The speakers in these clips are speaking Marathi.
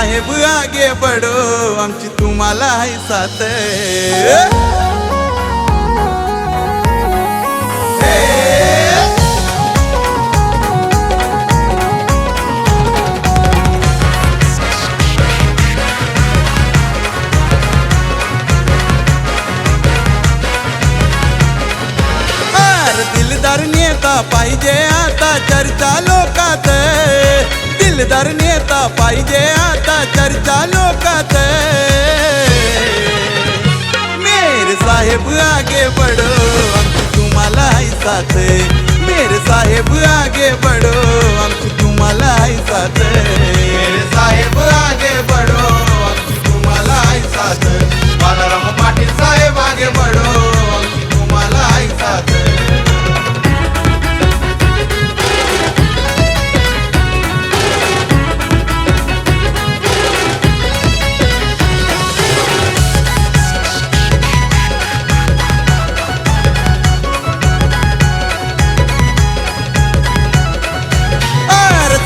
साहेब आगे बढ़ो, आमची तुम्हाला है साथ। दिलदार नेता पाहिजे आता चर्चा लोकात, दिलदार नेता पाहिजे आता चर्चा लोकात। मेरे साहेब आगे बढ़ो, आमची तुम्हाला है साथ। मेरे साहेब आगे बढ़ो, आमची तुम्हाला है साथ। मेरे साहेब आगे बढ़ो, आमची तुम्हाला है साथ। बालाराम पाटील साहेब आगे बढ़ो, आमची तुम्हाला है साथ।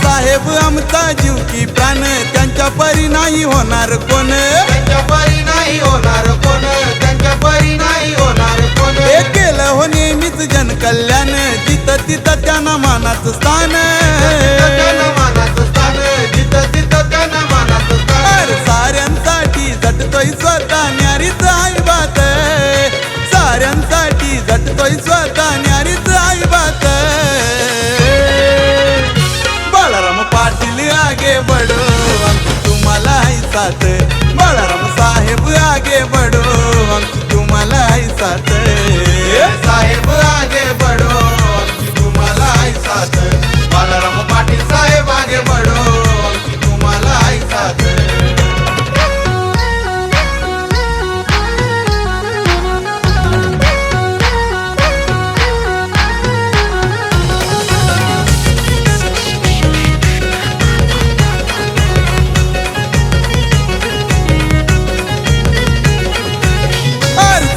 साहेब आमचा जीव की प्राण, त्यांच्या परी नाही होणार कोण, त्यांच्या परी नाही होणार कोण, त्यांच्या परी नाही होणार कोण। हे केलं हो नेहमीच जनकल्याण, जिथं तिथं त्यांना मानाचं स्थान, त्यांना मानाचं स्थान, जिथं तिथं त्यांना मानाचं स्थान। साऱ्यांसाठी झटतोय स्वतः न्यारीच आई बात, साऱ्यांसाठी झटतोय स्वतः न्यारीच आई बात। पाटील आगे बढ़ो, आमची तुम्हाला है साथ। बाळाराम साहेब आगे बढ़ो, आमची तुम्हाला है साथ। साहेब आगे बढ़ो, आमची तुम्हाला है साथ। बाळाराम पाटील साहेब आगे बढ़ो, आमची तुम्हाला है साथ।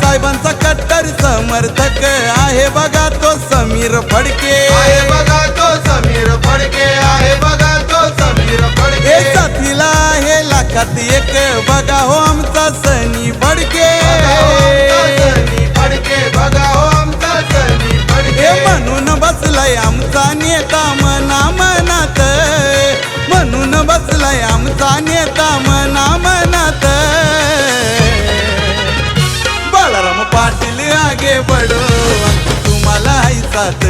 साहेबांचा कट्टर समर्थक आहे बघा तो समीर फडके, आहे बघा तो समीर फडके, आहे बघा तो समीर फडके। साथीला आहे लाखात एक बघा हो आमचा सनी फडके, सनी फडके बघा हो आमचा सनी फडके। म्हणून बसलाय आमचा नेता मना मनात, म्हणून बसलाय आमचा नेता मना मनात। बाळाराम पाटील आगे बढ़ो, आमची तुम्हाला है साथ।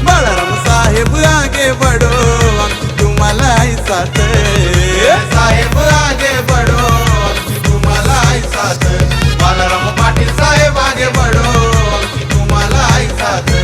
बाळाराम साहेब आगे बढ़ो, आमची तुम्हाला है साथ। साहेब आगे बढ़ो, आमची तुम्हाला है साथ। बाळाराम पाटील साहेब आगे बढ़ो, आमची तुम्हाला है साथ।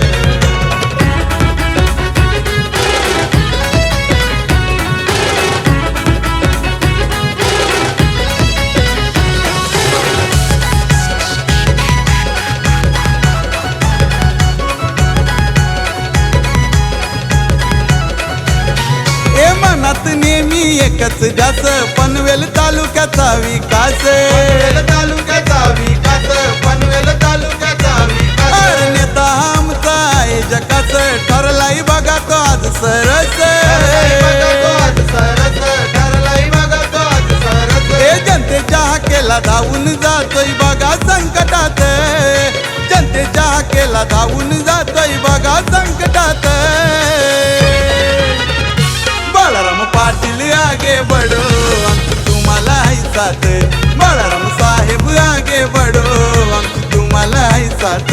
मनात नेहमी एकच ध्यास, पनवेल तालुक्याचा विकास, पनवेल तालुक्याचा विकास, पनवेल तालुक्याचा विकास। नेता आमचा आहे जगाच, ठरलाय बघा तो आज सरस, ठरलाय बघा तो आज सरस। हे जनतेच्या हाकेला धावून जातोय बघा संकटात, जनतेच्या हाकेला धावून जातोय बघा संकटात। बाळाराम पाटील आगे बढ़ो, आमची तुम्हाला है साथ। बाळाराम साहेब आगे बढ़ो, आमची तुम्हाला है साथ।